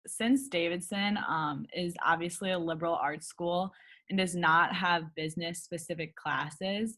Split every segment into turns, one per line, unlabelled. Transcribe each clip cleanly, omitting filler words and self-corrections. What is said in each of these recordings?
since Davidson is obviously a liberal arts school and does not have business specific classes,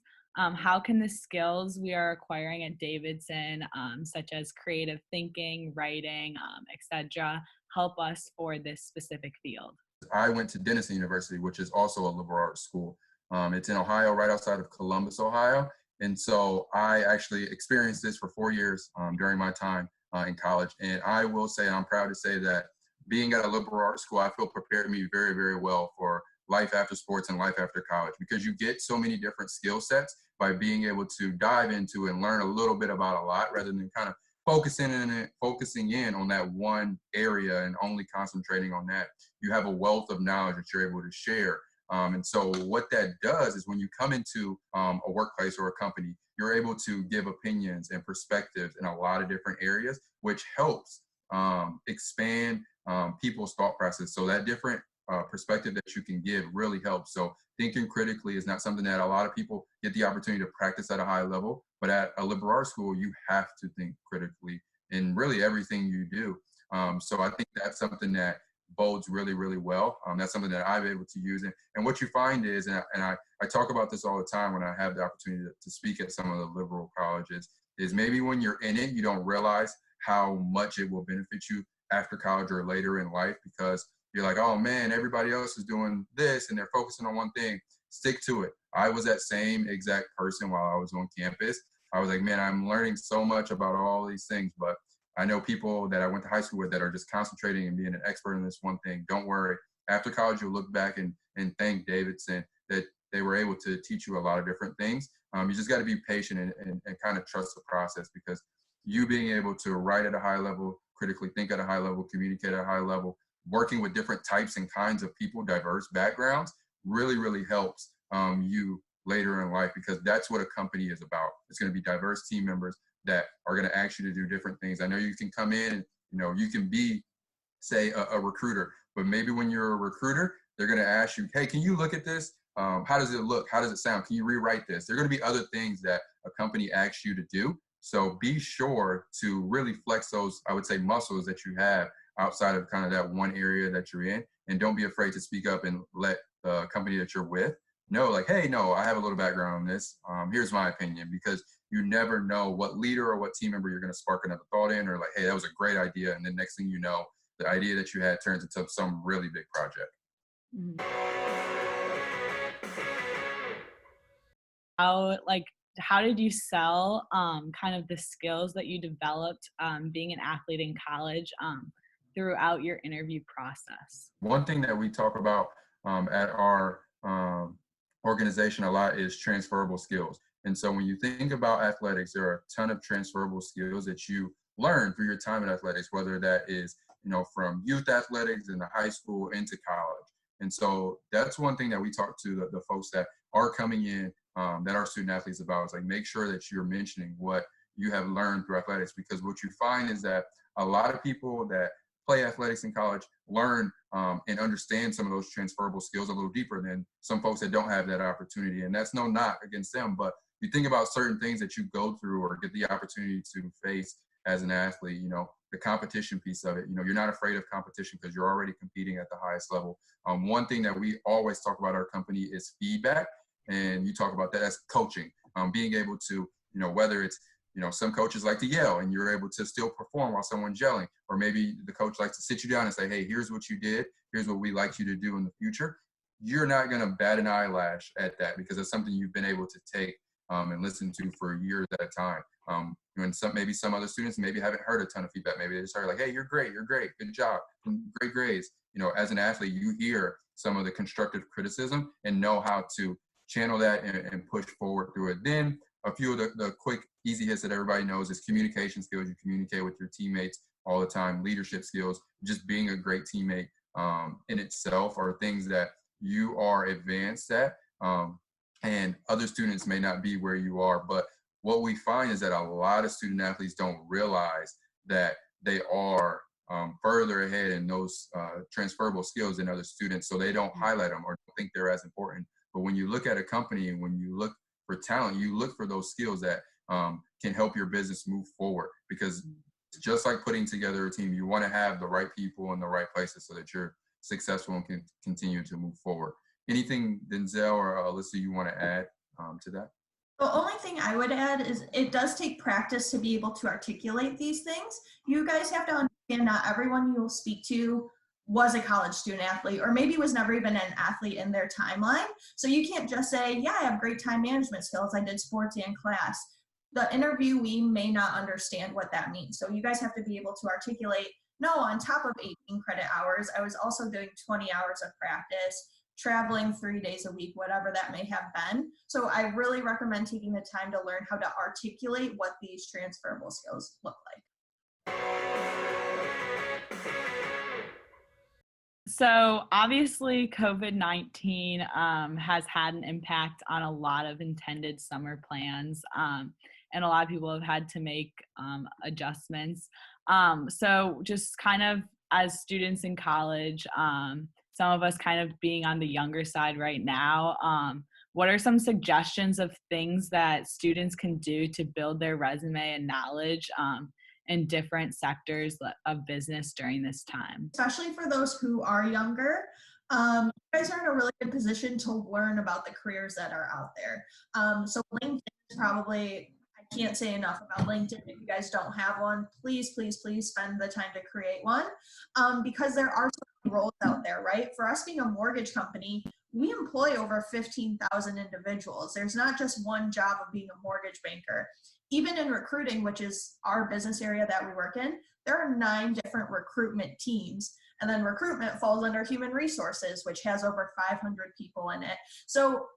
how can the skills we are acquiring at Davidson, such as creative thinking, writing, etc., help us for this specific field?
I went to Davidson University, which is also a liberal arts school. It's in Ohio, right outside of Columbus, Ohio. And so I actually experienced this for 4 years during my time in college. And I will say, I'm proud to say that being at a liberal arts school, I feel prepared me very, very well for life after sports and life after college, because you get so many different skill sets by being able to dive into and learn a little bit about a lot rather than kind of focusing in on that one area and only concentrating on that. You have a wealth of knowledge that you're able to share. And so what that does is when you come into a workplace or a company, you're able to give opinions and perspectives in a lot of different areas, which helps expand people's thought process. So that different perspective that you can give really helps. So thinking critically is not something that a lot of people get the opportunity to practice at a high level, but at a liberal arts school, you have to think critically in really everything you do. So I think that's something that bodes really, really well. That's something that I've been able to use. And what you find is, and I talk about this all the time when I have the opportunity to speak at some of the liberal colleges, is maybe when you're in it, you don't realize how much it will benefit you after college or later in life, because you're like, oh man, everybody else is doing this and they're focusing on one thing. Stick to it. I was that same exact person while I was on campus. I was like, man, I'm learning so much about all these things, but I know people that I went to high school with that are just concentrating and being an expert in this one thing. Don't worry. After college, you'll look back and thank Davidson that they were able to teach you a lot of different things. You just got to be patient and kind of trust the process, because you being able to write at a high level, critically think at a high level, communicate at a high level, working with different types and kinds of people, diverse backgrounds, really, really helps you later in life, because that's what a company is about. It's going to be diverse team members that are going to ask you to do different things. I know you can come in and, you can be, say, a recruiter, but maybe when you're a recruiter, they're going to ask you, hey, can you look at this? How does it look? How does it sound? Can you rewrite this? There are going to be other things that a company asks you to do. So be sure to really flex those, I would say, muscles that you have outside of kind of that one area that you're in. And don't be afraid to speak up and let the company that you're with know, like, hey, no, I have a little background on this. Here's my opinion, because you never know what leader or what team member you're going to spark another thought in, or like, hey, that was a great idea. And then next thing you know, the idea that you had turns into some really big project.
How did you sell kind of the skills that you developed being an athlete in college throughout your interview process?
One thing that we talk about at our organization a lot is transferable skills. And so when you think about athletics, there are a ton of transferable skills that you learn through your time in athletics, whether that is, from youth athletics in the high school into college. And so that's one thing that we talk to the folks that are coming in, that are student athletes about, is like, make sure that you're mentioning what you have learned through athletics, because what you find is that a lot of people that play athletics in college learn and understand some of those transferable skills a little deeper than some folks that don't have that opportunity. And that's no knock against them, but you think about certain things that you go through or get the opportunity to face as an athlete, the competition piece of it, you're not afraid of competition because you're already competing at the highest level. One thing that we always talk about our company is feedback. And you talk about that as coaching, being able to, whether it's, some coaches like to yell and you're able to still perform while someone's yelling, or maybe the coach likes to sit you down and say, hey, here's what you did. Here's what we'd like you to do in the future. You're not going to bat an eyelash at that, because it's something you've been able to take and listen to for years at a time. And maybe some other students maybe haven't heard a ton of feedback. Maybe they just are like, hey, you're great, good job, great grades. As an athlete, you hear some of the constructive criticism and know how to channel that and push forward through it. Then a few of the quick, easy hits that everybody knows is communication skills. You communicate with your teammates all the time. Leadership skills, just being a great teammate in itself are things that you are advanced at. And other students may not be where you are, but what we find is that a lot of student athletes don't realize that they are further ahead in those transferable skills than other students, so they don't highlight them or don't think they're as important. But when you look at a company and when you look for talent, you look for those skills that can help your business move forward, because just like putting together a team. You want to have the right people in the right places so that you're successful and can continue to move forward. Anything, Denzel or Alyssa, you want to add to that?
The only thing I would add is it does take practice to be able to articulate these things. You guys have to understand not everyone you will speak to was a college student athlete, or maybe was never even an athlete in their timeline. So you can't just say, yeah, I have great time management skills. I did sports and class. The interviewee may not understand what that means. So you guys have to be able to articulate, no, on top of 18 credit hours, I was also doing 20 hours of practice, traveling 3 days a week, whatever that may have been. So I really recommend taking the time to learn how to articulate what these transferable skills look like.
So obviously COVID-19 has had an impact on a lot of intended summer plans, and a lot of people have had to make adjustments. So just kind of as students in college, some of us kind of being on the younger side right now, what are some suggestions of things that students can do to build their resume and knowledge in different sectors of business during this time?
Especially for those who are younger, you guys are in a really good position to learn about the careers that are out there. So LinkedIn is probably, I can't say enough about LinkedIn. If you guys don't have one, please, please, please spend the time to create one, because there are so many roles out there, right? For us being a mortgage company, we employ over 15,000 individuals. There's not just one job of being a mortgage banker. Even in recruiting, which is our business area that we work in, there are 9 different recruitment teams. And then recruitment falls under human resources, which has over 500 people in it. So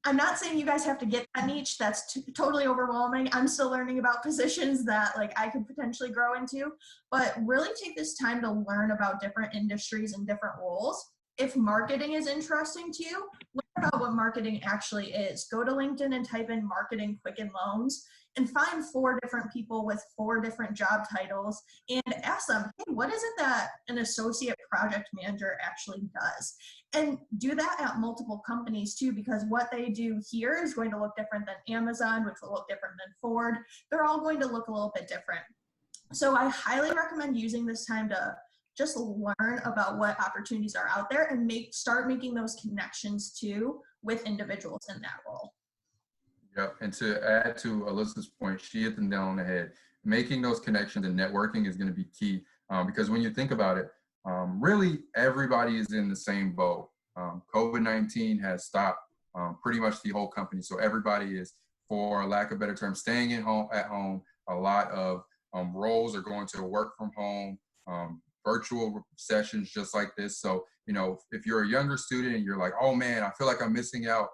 I'm not saying you guys have to get that niche. That's totally overwhelming. I'm still learning about positions that like I could potentially grow into, but really take this time to learn about different industries and different roles. If marketing is interesting to you, learn about what marketing actually is. Go to LinkedIn and type in marketing Quicken Loans and find 4 different people with 4 different job titles and ask them, hey, what is it that an associate project manager actually does? And do that at multiple companies too, because what they do here is going to look different than Amazon, which will look different than Ford. They're all going to look a little bit different. So I highly recommend using this time to just learn about what opportunities are out there and start making those connections too with individuals in that role.
Yep. And to add to Alyssa's point, she hit the nail on the head. Making those connections and networking is going to be key, because when you think about it, really everybody is in the same boat. COVID-19 has stopped pretty much the whole company. So everybody is, for lack of a better term, staying at home. A lot of roles are going to work from home, virtual sessions just like this. So, if you're a younger student and you're like, oh man, I feel like I'm missing out,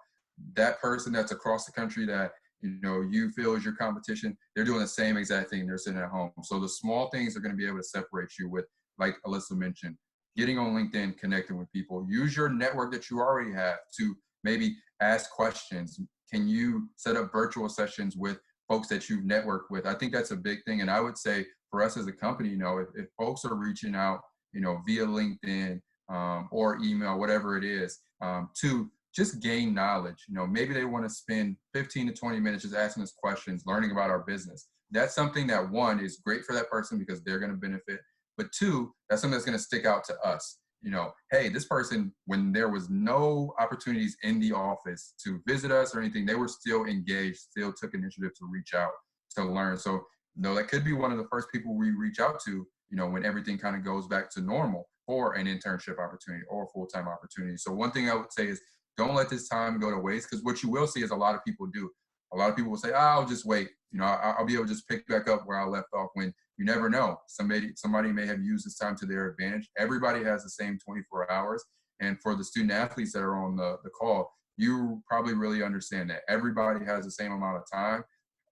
that person that's across the country that you feel is your competition, they're doing the same exact thing. They're sitting at home. So the small things are going to be able to separate you with, like Alyssa mentioned, getting on LinkedIn, connecting with people. Use your network that you already have to maybe ask questions. Can you set up virtual sessions with folks that you've networked with? I think that's a big thing. And I would say for us as a company, if folks are reaching out, via LinkedIn or email, whatever it is, to just gain knowledge. Maybe they want to spend 15 to 20 minutes just asking us questions, learning about our business. That's something that, 1, is great for that person because they're going to benefit. But 2, that's something that's going to stick out to us. Hey, this person, when there was no opportunities in the office to visit us or anything, they were still engaged, still took initiative to reach out to learn. So, that could be one of the first people we reach out to, when everything kind of goes back to normal for an internship opportunity or a full-time opportunity. So one thing I would say is, don't let this time go to waste, because what you will see is a lot of people do. A lot of people will say, I'll just wait. I'll be able to just pick back up where I left off, when you never know. Somebody may have used this time to their advantage. Everybody has the same 24 hours. And for the student athletes that are on the call, you probably really understand that everybody has the same amount of time.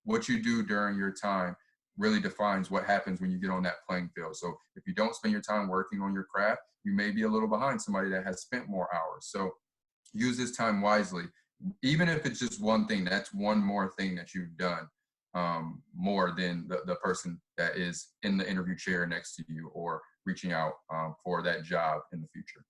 What you do during your time really defines what happens when you get on that playing field. So if you don't spend your time working on your craft, you may be a little behind somebody that has spent more hours. So use this time wisely. Even if it's just one thing, that's one more thing that you've done, more than the person that is in the interview chair next to you or reaching out for that job in the future.